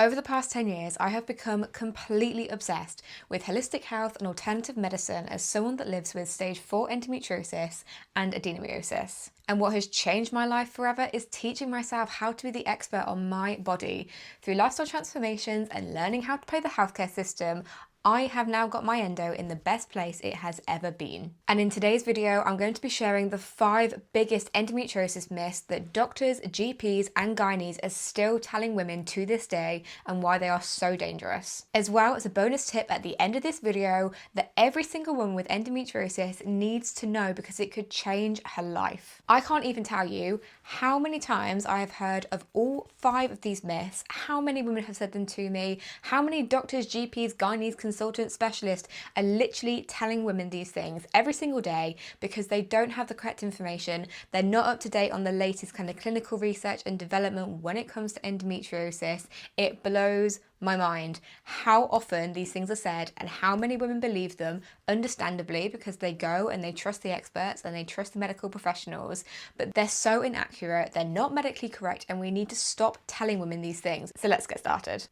Over the past 10 years, I have become completely obsessed with holistic health and alternative medicine as someone that lives with stage 4 endometriosis and adenomyosis. And what has changed my life forever is teaching myself how to be the expert on my body. Through lifestyle transformations and learning how to play the healthcare system, I have now got my endo in the best place it has ever been. And in today's video, I'm going to be sharing the 5 biggest endometriosis myths that doctors, GPs, and gynaes are still telling women to this day and why they are so dangerous. As well as a bonus tip at the end of this video that every single woman with endometriosis needs to know because it could change her life. I can't even tell you how many times I have heard of all 5 of these myths, how many women have said them to me, how many doctors, GPs, gynaes, consultant specialists are literally telling women these things every single day because they don't have the correct information. They're not up to date on the latest kind of clinical research and development when it comes to endometriosis. It blows my mind how often these things are said and how many women believe them, understandably, because they go and they trust the experts and they trust the medical professionals, but they're so inaccurate, they're not medically correct, and we need to stop telling women these things. So let's get started.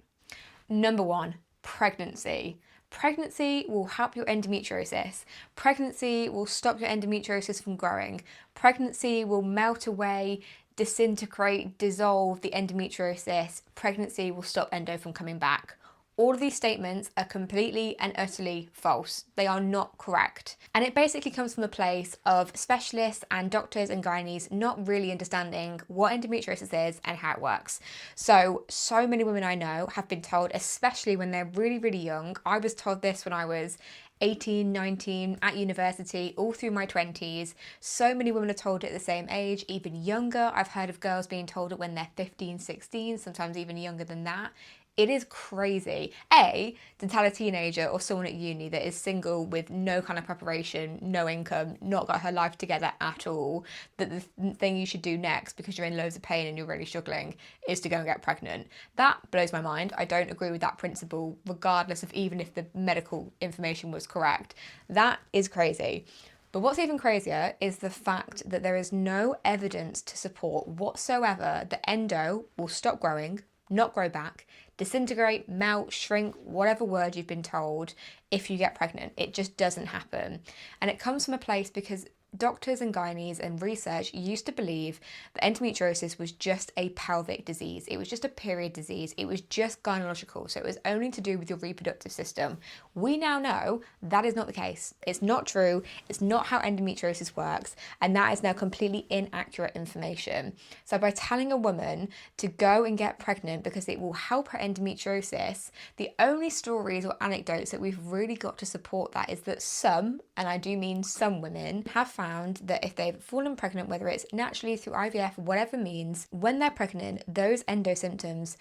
Number 1, pregnancy. Pregnancy will help your endometriosis. Pregnancy will stop your endometriosis from growing. Pregnancy will melt away, disintegrate, dissolve the endometriosis. Pregnancy will stop endo from coming back. All of these statements are completely and utterly false. They are not correct. And it basically comes from a place of specialists and doctors and gynaes not really understanding what endometriosis is and how it works. So many women I know have been told, especially when they're really, really young. I was told this when I was 18, 19, at university, all through my 20s. So many women are told it at the same age, even younger. I've heard of girls being told it when they're 15, 16, sometimes even younger than that. It is crazy, to tell a teenager or someone at uni that is single with no kind of preparation, no income, not got her life together at all, that the thing you should do next because you're in loads of pain and you're really struggling is to go and get pregnant. That blows my mind. I don't agree with that principle, regardless of even if the medical information was correct. That is crazy. But what's even crazier is the fact that there is no evidence to support whatsoever that endo will stop growing, not grow back, disintegrate, melt, shrink, whatever word you've been told, if you get pregnant. It just doesn't happen. And it comes from a place because doctors and gynaes and research used to believe that endometriosis was just a pelvic disease. It was just a period disease. It was just gynecological. So it was only to do with your reproductive system. We now know that is not the case. It's not true. It's not how endometriosis works. And that is now completely inaccurate information. So by telling a woman to go and get pregnant because it will help her endometriosis, the only stories or anecdotes that we've really got to support that is that some, and I do mean some women, have found that if they've fallen pregnant, whether it's naturally through IVF, whatever means, when they're pregnant, those endo symptoms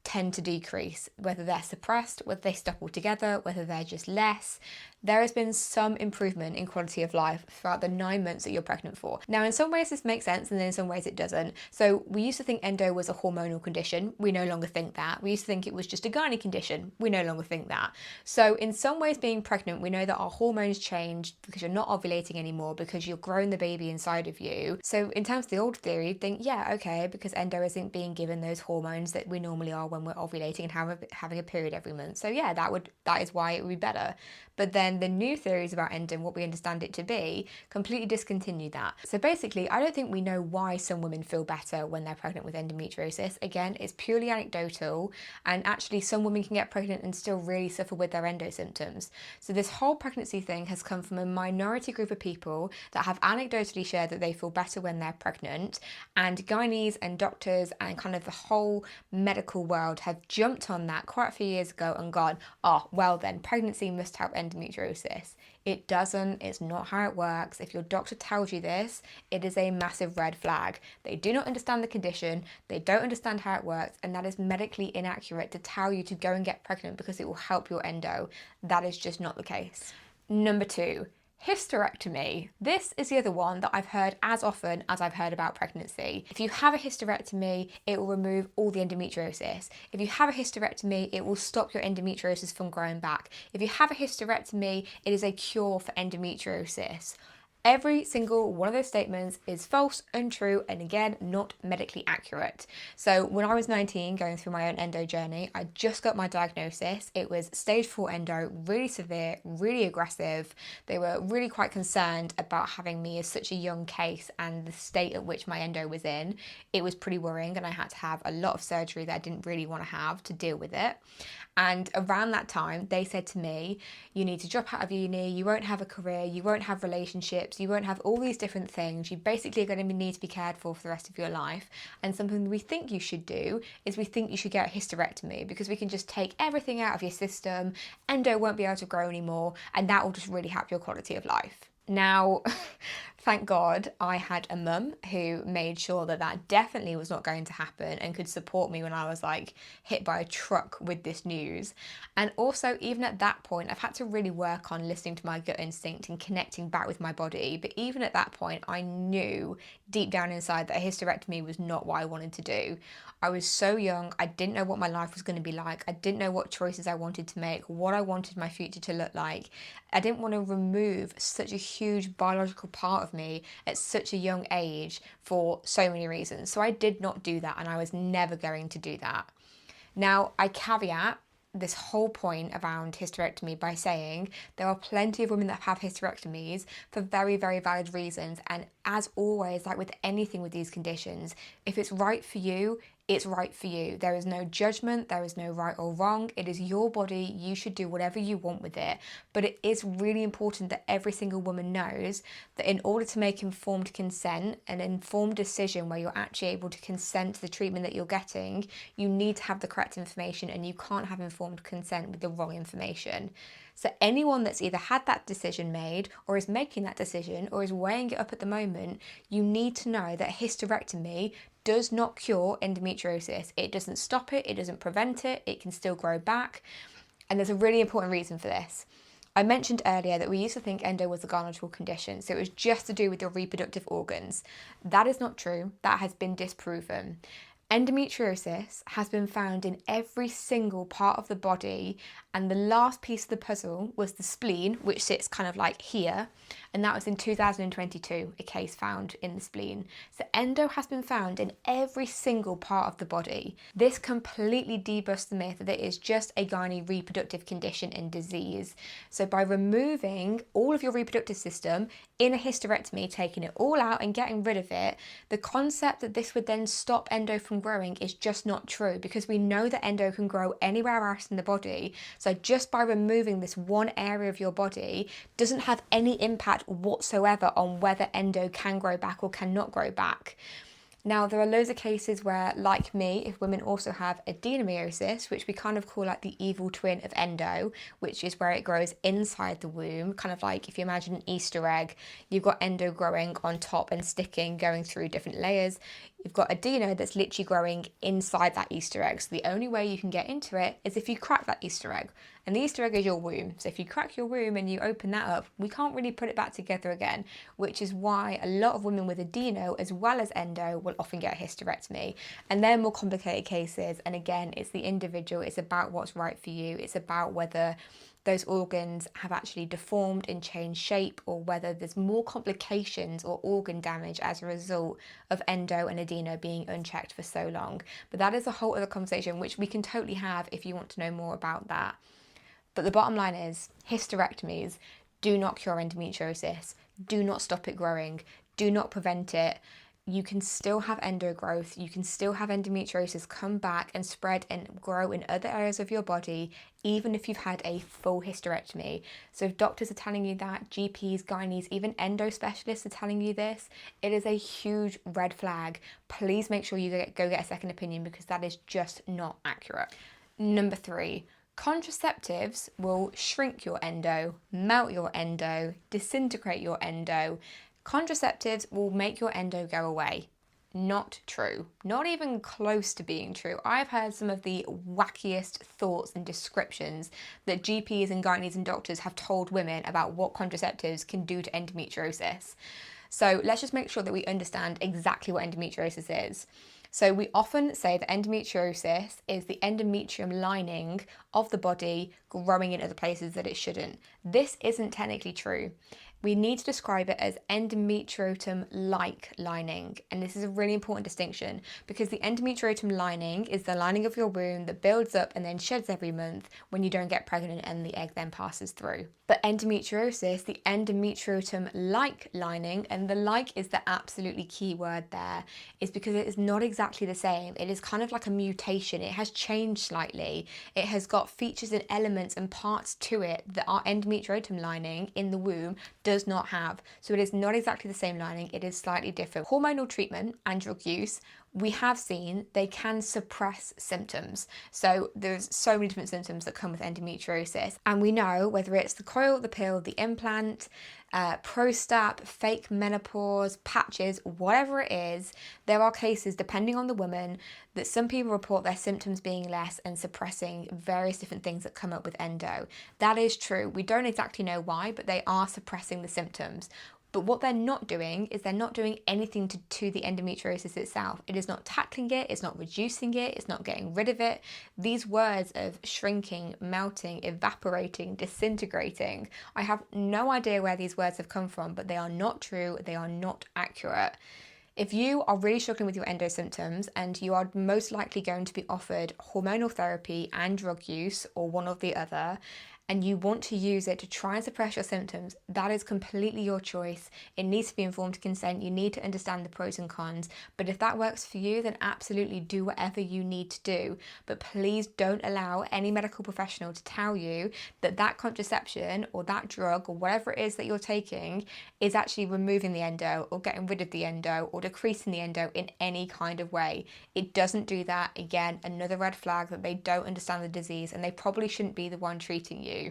tend to decrease, whether they're suppressed, whether they stop altogether, whether they're just less. There has been some improvement in quality of life throughout the 9 months that you're pregnant for. Now, in some ways this makes sense and then in some ways it doesn't. So we used to think endo was a hormonal condition. We no longer think that. We used to think it was just a gynae condition. We no longer think that. So in some ways being pregnant, we know that our hormones change because you're not ovulating anymore, because you're growing the baby inside of you. So in terms of the old theory, you'd think, yeah, okay, because endo isn't being given those hormones that we normally are when we're ovulating and having a period every month. So yeah, that is why it would be better. But then the new theories about endo and what we understand it to be completely discontinue that. So basically, I don't think we know why some women feel better when they're pregnant with endometriosis. Again, it's purely anecdotal, and actually some women can get pregnant and still really suffer with their endo symptoms. So this whole pregnancy thing has come from a minority group of people that have anecdotally shared that they feel better when they're pregnant, and gynaes and doctors and kind of the whole medical world have jumped on that quite a few years ago and gone, oh, well then, pregnancy must help endometriosis. It doesn't. It's not how it works. If your doctor tells you this, it is a massive red flag. They do not understand the condition. They don't understand how it works, and that is medically inaccurate to tell you to go and get pregnant because it will help your endo. That is just not the case. Number 2, hysterectomy. This is the other one that I've heard as often as I've heard about pregnancy. If you have a hysterectomy, it will remove all the endometriosis. If you have a hysterectomy, it will stop your endometriosis from growing back. If you have a hysterectomy, it is a cure for endometriosis. Every single one of those statements is false, untrue, and again, not medically accurate. So when I was 19, going through my own endo journey, I just got my diagnosis. It was stage 4 endo, really severe, really aggressive. They were really quite concerned about having me as such a young case and the state at which my endo was in. It was pretty worrying, and I had to have a lot of surgery that I didn't really want to have to deal with it. And around that time, they said to me, you need to drop out of uni, you won't have a career, you won't have relationships, you won't have all these different things. You basically are going to need to be cared for the rest of your life. And something we think you should do is we think you should get a hysterectomy because we can just take everything out of your system, endo won't be able to grow anymore, and that will just really help your quality of life. Now, thank God I had a mum who made sure that that definitely was not going to happen and could support me when I was like hit by a truck with this news. And also, even at that point, I've had to really work on listening to my gut instinct and connecting back with my body. But even at that point, I knew deep down inside that a hysterectomy was not what I wanted to do. I was so young, I didn't know what my life was going to be like. I didn't know what choices I wanted to make, what I wanted my future to look like. I didn't want to remove such a huge biological part of me at such a young age for so many reasons. So I did not do that, and I was never going to do that. Now, I caveat this whole point around hysterectomy by saying there are plenty of women that have hysterectomies for very, very valid reasons. And as always, like with anything with these conditions, if it's right for you, it's right for you. There is no judgment, there is no right or wrong. It is your body. You should do whatever you want with it. But it is really important that every single woman knows that in order to make informed consent, an informed decision where you're actually able to consent to the treatment that you're getting, you need to have the correct information, and you can't have informed consent with the wrong information. So anyone that's either had that decision made or is making that decision or is weighing it up at the moment, you need to know that hysterectomy does not cure endometriosis. It doesn't stop it, it doesn't prevent it, it can still grow back. And there's a really important reason for this. I mentioned earlier that we used to think endo was a gynecological condition, so it was just to do with your reproductive organs. That is not true. That has been disproven. Endometriosis has been found in every single part of the body, and the last piece of the puzzle was the spleen, which sits kind of like here, and that was in 2022, a case found in the spleen. So endo has been found in every single part of the body. This completely debusts the myth that it is just a gynae reproductive condition and disease. So by removing all of your reproductive system in a hysterectomy, taking it all out and getting rid of it, the concept that this would then stop endo from growing is just not true, because we know that endo can grow anywhere else in the body. So just by removing this one area of your body doesn't have any impact whatsoever on whether endo can grow back or cannot grow back. Now, there are loads of cases where, like me, if women also have adenomyosis, which we kind of call like the evil twin of endo, which is where it grows inside the womb, kind of like if you imagine an Easter egg, you've got endo growing on top and sticking, going through different layers. You've got adeno that's literally growing inside that Easter egg. So the only way you can get into it is if you crack that Easter egg. And the Easter egg is your womb. So if you crack your womb and you open that up, we can't really put it back together again, which is why a lot of women with adeno as well as endo will often get a hysterectomy. And they're more complicated cases. And again, it's the individual. It's about what's right for you. It's about whether those organs have actually deformed and changed shape, or whether there's more complications or organ damage as a result of endo and adeno being unchecked for so long. But that is a whole other conversation, which we can totally have if you want to know more about that. But the bottom line is, hysterectomies do not cure endometriosis, do not stop it growing, do not prevent it. You can still have endo growth, you can still have endometriosis come back and spread and grow in other areas of your body, even if you've had a full hysterectomy. So if doctors are telling you that, GPs, gynaes, even endo specialists are telling you this, it is a huge red flag. Please make sure you go get a second opinion, because that is just not accurate. Number 3. Contraceptives will shrink your endo, melt your endo, disintegrate your endo. Contraceptives will make your endo go away. Not true. Not even close to being true. I've heard some of the wackiest thoughts and descriptions that GPs and gynaes and doctors have told women about what contraceptives can do to endometriosis. So let's just make sure that we understand exactly what endometriosis is. So we often say that endometriosis is the endometrium lining of the body growing in other places that it shouldn't. This isn't technically true. We need to describe it as endometriotum-like lining. And this is a really important distinction because the endometriotum lining is the lining of your womb that builds up and then sheds every month when you don't get pregnant and the egg then passes through. But endometriosis, the endometriotum-like lining, and the like is the absolutely key word there, is because it is not exactly the same. It is kind of like a mutation. It has changed slightly. It has got features and elements and parts to it that our endometriotum lining in the womb does not have. So it is not exactly the same lining, it is slightly different. Hormonal treatment and drug use, we have seen they can suppress symptoms. So there's so many different symptoms that come with endometriosis. And we know whether it's the coil, the pill, the implant, Prostap, fake menopause, patches, whatever it is, there are cases, depending on the woman, that some people report their symptoms being less and suppressing various different things that come up with endo. That is true. We don't exactly know why, but they are suppressing the symptoms. But what they're not doing is they're not doing anything to the endometriosis itself. It is not tackling it, it's not reducing it, it's not getting rid of it. These words of shrinking, melting, evaporating, disintegrating, I have no idea where these words have come from, but they are not true, they are not accurate. If you are really struggling with your endo symptoms and you are most likely going to be offered hormonal therapy and drug use or one or the other, and you want to use it to try and suppress your symptoms, that is completely your choice. It needs to be informed consent. You need to understand the pros and cons. But if that works for you, then absolutely do whatever you need to do. But please don't allow any medical professional to tell you that that contraception or that drug or whatever it is that you're taking is actually removing the endo or getting rid of the endo or decreasing the endo in any kind of way. It doesn't do that. Again, another red flag that they don't understand the disease and they probably shouldn't be the one treating you.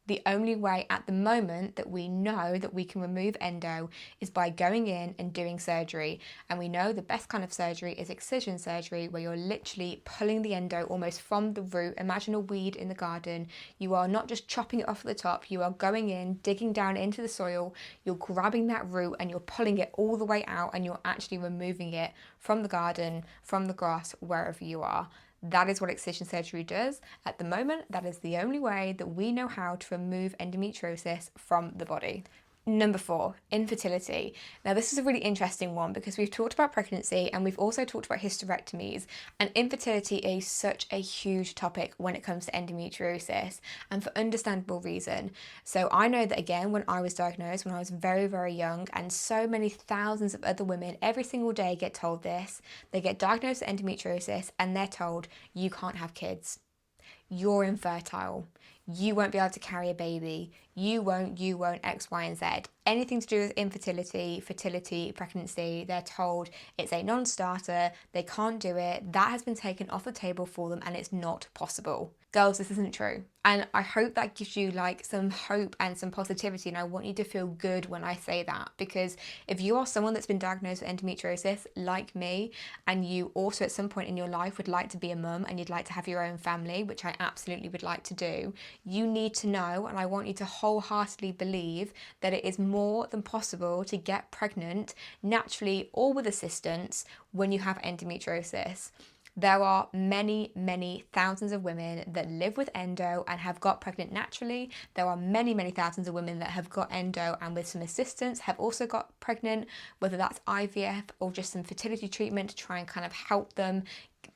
The only way at the moment that we know that we can remove endo is by going in and doing surgery. And we know the best kind of surgery is excision surgery, where you're literally pulling the endo almost from the root. Imagine a weed in the garden. You are not just chopping it off at the top, you are going in, digging down into the soil, you're grabbing that root and you're pulling it all the way out and you're actually removing it from the garden, from the grass, wherever you are. That is what excision surgery does. At the moment, that is the only way that we know how to remove endometriosis from the body. Number 4, infertility. Now, this is a really interesting one because we've talked about pregnancy and we've also talked about hysterectomies, and infertility is such a huge topic when it comes to endometriosis, and for understandable reason. So I know that, again, when I was diagnosed when I was very, very young, and so many thousands of other women every single day get told this, they get diagnosed with endometriosis and they're told, you can't have kids. You're infertile. You won't be able to carry a baby. You won't, X, Y, and Z. Anything to do with infertility, fertility, pregnancy, they're told it's a non-starter, they can't do it, that has been taken off the table for them and it's not possible. Girls, this isn't true. And I hope that gives you like some hope and some positivity, and I want you to feel good when I say that, because if you are someone that's been diagnosed with endometriosis like me, and you also at some point in your life would like to be a mum and you'd like to have your own family, which I absolutely would like to do, you need to know, and I want you to wholeheartedly believe, that it is more than possible to get pregnant naturally or with assistance when you have endometriosis. There are many, many thousands of women that live with endo and have got pregnant naturally. There are many, many thousands of women that have got endo and with some assistance have also got pregnant, whether that's IVF or just some fertility treatment to try and kind of help them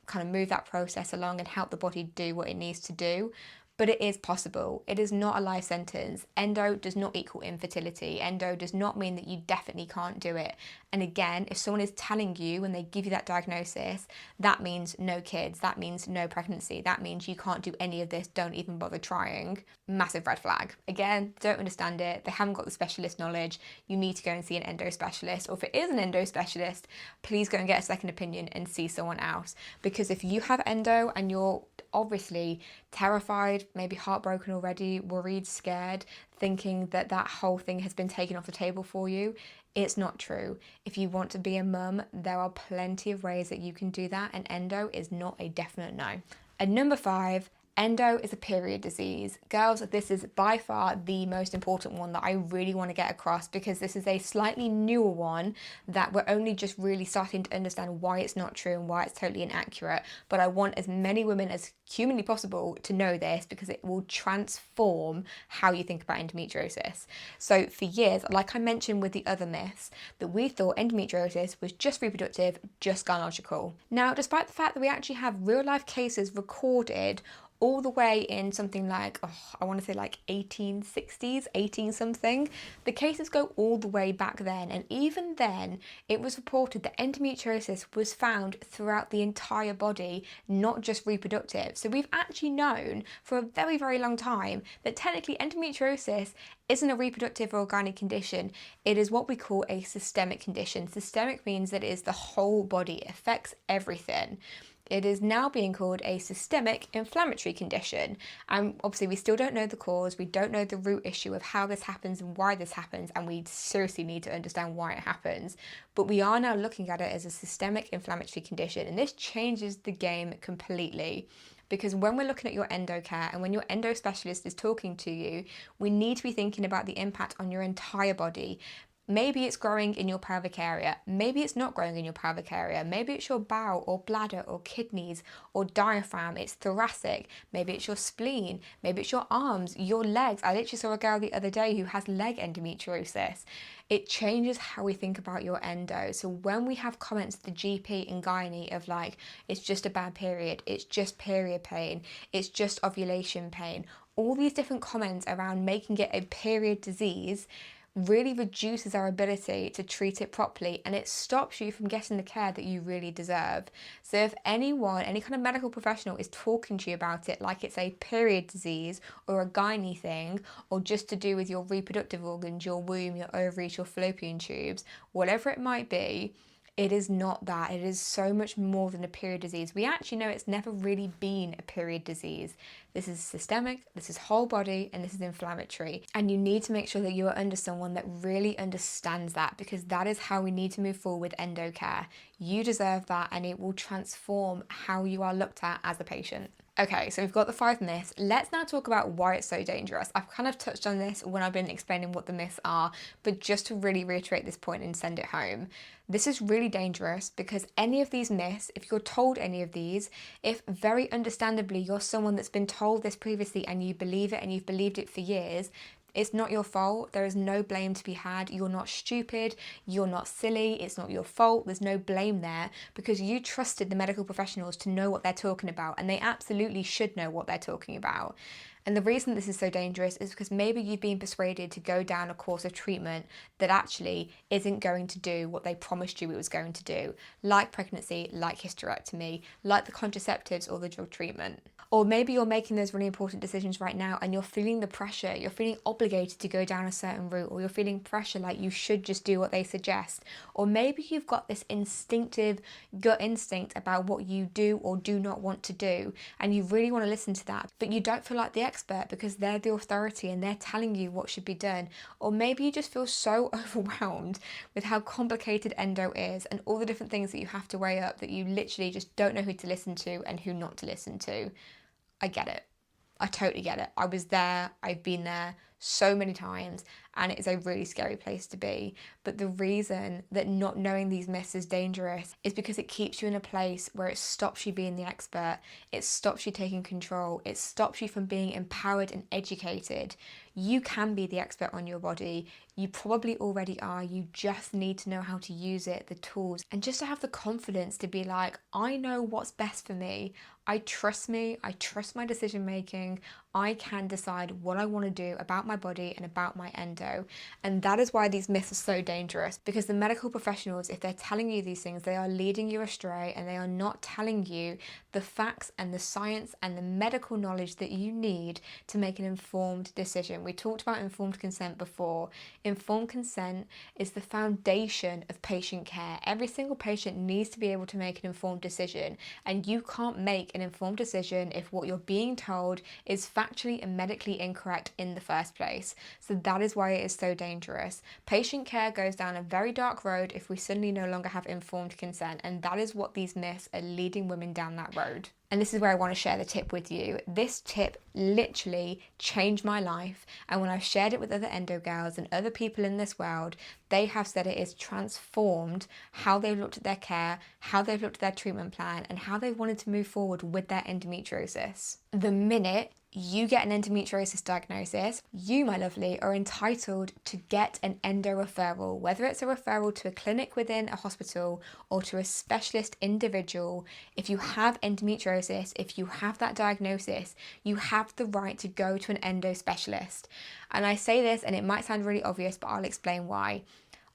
kind of move that process along and help the body do what it needs to do. But it is possible. It is not a life sentence. Endo does not equal infertility. Endo does not mean that you definitely can't do it. And again, if someone is telling you when they give you that diagnosis, that means no kids, that means no pregnancy, that means you can't do any of this, don't even bother trying. Massive red flag. Again, don't understand it. They haven't got the specialist knowledge. You need to go and see an endo specialist. Or if it is an endo specialist, please go and get a second opinion and see someone else. Because if you have endo and you're obviously terrified, maybe heartbroken already, worried, scared, thinking that that whole thing has been taken off the table for you, it's not true. If you want to be a mum, there are plenty of ways that you can do that, and endo is not a definite no. And number 5, Endo is a period disease. Girls, this is by far the most important one that I really want to get across, because this is a slightly newer one that we're only just really starting to understand why it's not true and why it's totally inaccurate. But I want as many women as humanly possible to know this, because it will transform how you think about endometriosis. So for years, like I mentioned with the other myths, that we thought endometriosis was just reproductive, just gynecological. Now, despite the fact that we actually have real life cases recorded all the way in something like, I want to say like 1860s, 18 something. The cases go all the way back then, and even then it was reported that endometriosis was found throughout the entire body, not just reproductive. So we've actually known for a very, very long time that technically endometriosis isn't a reproductive or gynae condition. It is what we call a systemic condition. Systemic means that it is the whole body, it affects everything. It is now being called a systemic inflammatory condition. And obviously we still don't know the cause, we don't know the root issue of how this happens and why this happens, and we seriously need to understand why it happens. But we are now looking at it as a systemic inflammatory condition, and this changes the game completely. Because when we're looking at your endo care and when your endo specialist is talking to you, we need to be thinking about the impact on your entire body. Maybe it's growing in your pelvic area, maybe it's not growing in your pelvic area, maybe it's your bowel or bladder or kidneys or diaphragm, it's thoracic, maybe it's your spleen, maybe it's your arms, your legs. I literally saw a girl the other day who has leg endometriosis. It changes how we think about your endo. So when we have comments to the GP and gynae of like, it's just a bad period, it's just period pain, it's just ovulation pain, all these different comments around making it a period disease really reduces our ability to treat it properly, and it stops you from getting the care that you really deserve. So if anyone, any kind of medical professional is talking to you about it like it's a period disease or a gynae thing, or just to do with your reproductive organs, your womb, your ovaries, your fallopian tubes, whatever it might be, it is not that. It is so much more than a period disease. We actually know it's never really been a period disease. This is systemic, this is whole body, and this is inflammatory. And you need to make sure that you are under someone that really understands that, because that is how we need to move forward with endo care. You deserve that, and it will transform how you are looked at as a patient. Okay, so we've got the 5 myths. Let's now talk about why it's so dangerous. I've kind of touched on this when I've been explaining what the myths are, but just to really reiterate this point and send it home. This is really dangerous because any of these myths, if you're told any of these, if very understandably you're someone that's been told this previously and you believe it and you've believed it for years, it's not your fault. There is no blame to be had. You're not stupid. You're not silly. It's not your fault. There's no blame there, because you trusted the medical professionals to know what they're talking about, and they absolutely should know what they're talking about. And the reason this is so dangerous is because maybe you've been persuaded to go down a course of treatment that actually isn't going to do what they promised you it was going to do, like pregnancy, like hysterectomy, like the contraceptives or the drug treatment. Or maybe you're making those really important decisions right now and you're feeling the pressure, you're feeling obligated to go down a certain route, or you're feeling pressure like you should just do what they suggest. Or maybe you've got this instinctive gut instinct about what you do or do not want to do, and you really want to listen to that, but you don't feel like the expert because they're the authority and they're telling you what should be done. Or maybe you just feel so overwhelmed with how complicated endo is and all the different things that you have to weigh up that you literally just don't know who to listen to and who not to listen to. I get it. I totally get it. I was there. I've been there so many times, and it is a really scary place to be. But the reason that not knowing these myths is dangerous is because it keeps you in a place where it stops you being the expert. It stops you taking control. It stops you from being empowered and educated. You can be the expert on your body. You probably already are. You just need to know how to use it, the tools, and just to have the confidence to be like, I know what's best for me. I trust me. I trust my decision making. I can decide what I want to do about my body and about my endo. And that is why these myths are so dangerous, because the medical professionals, if they're telling you these things, they are leading you astray, and they are not telling you the facts and the science and the medical knowledge that you need to make an informed decision. We talked about informed consent before. Informed consent is the foundation of patient care. Every single patient needs to be able to make an informed decision, and you can't make an informed decision if what you're being told is factually and medically incorrect in the first place. place. So that is why it is so dangerous. Patient care goes down a very dark road if we suddenly no longer have informed consent, and that is what these myths are leading women down that road. And this is where I want to share the tip with you. This tip literally changed my life. And when I've shared it with other endo girls and other people in this world, they have said it has transformed how they've looked at their care, how they've looked at their treatment plan, and how they wanted to move forward with their endometriosis. The minute you get an endometriosis diagnosis, you, my lovely, are entitled to get an endo referral, whether it's a referral to a clinic within a hospital or to a specialist individual. If you have endometriosis, if you have that diagnosis, you have the right to go to an endo specialist. And I say this, and it might sound really obvious, but I'll explain why.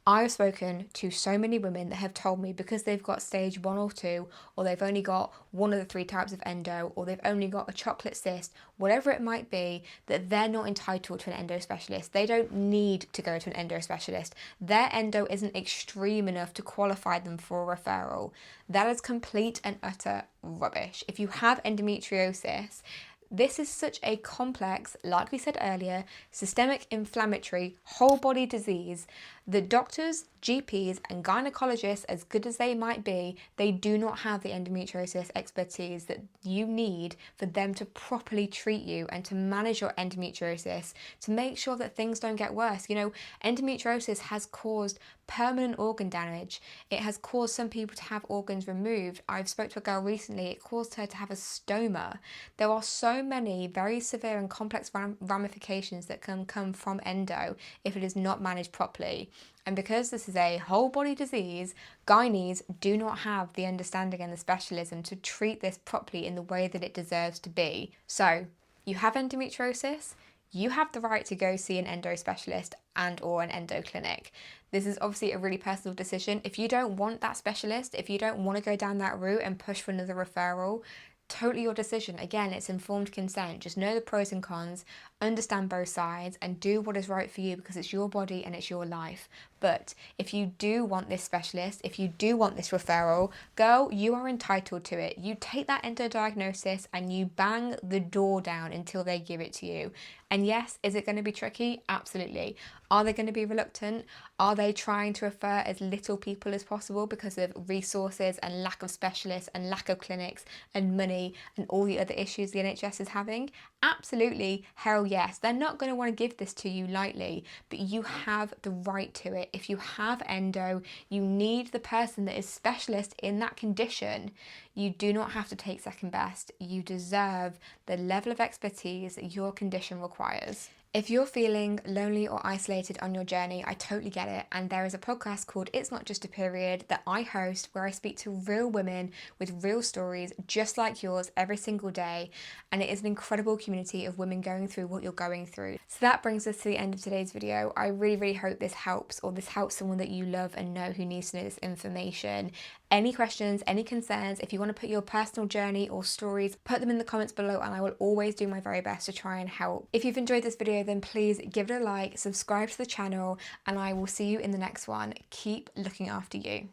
I've spoken to so many women that have told me because they've got stage 1 or 2, or they've only got one of the 3 types of endo, or they've only got a chocolate cyst, whatever it might be, that they're not entitled to an endo specialist. They don't need to go to an endo specialist. Their endo isn't extreme enough to qualify them for a referral. That is complete and utter rubbish. If you have endometriosis, this is such a complex, like we said earlier, systemic inflammatory whole body disease that doctors, GPs and gynecologists, as good as they might be, they do not have the endometriosis expertise that you need for them to properly treat you and to manage your endometriosis, to make sure that things don't get worse. You know, endometriosis has caused permanent organ damage. It has caused some people to have organs removed. I've spoke to a girl recently, it caused her to have a stoma. There are so many very severe and complex ramifications that can come from endo if it is not managed properly. And because this is a whole body disease, gynaes do not have the understanding and the specialism to treat this properly in the way that it deserves to be. So, you have endometriosis, you have the right to go see an endo specialist and or an endo clinic. This is obviously a really personal decision. If you don't want that specialist, if you don't want to go down that route and push for another referral, totally your decision. Again, it's informed consent. Just know the pros and cons, understand both sides, and do what is right for you because it's your body and it's your life. But if you do want this specialist, if you do want this referral, girl, you are entitled to it. You take that endo diagnosis and you bang the door down until they give it to you. And yes, is it going to be tricky? Absolutely. Are they going to be reluctant? Are they trying to refer as little people as possible because of resources and lack of specialists and lack of clinics and money and all the other issues the NHS is having? Absolutely, hell yes. They're not going to want to give this to you lightly, but you have the right to it. If you have endo, you need the person that is specialist in that condition. You do not have to take second best. You deserve the level of expertise that your condition requires. If you're feeling lonely or isolated on your journey, I totally get it. And there is a podcast called It's Not Just a Period that I host where I speak to real women with real stories just like yours every single day. And it is an incredible community of women going through what you're going through. So that brings us to the end of today's video. I really, really hope this helps, or this helps someone that you love and know who needs to know this information. Any questions, any concerns, if you want to put your personal journey or stories, put them in the comments below and I will always do my very best to try and help. If you've enjoyed this video, then please give it a like, subscribe to the channel, and I will see you in the next one. Keep looking after you.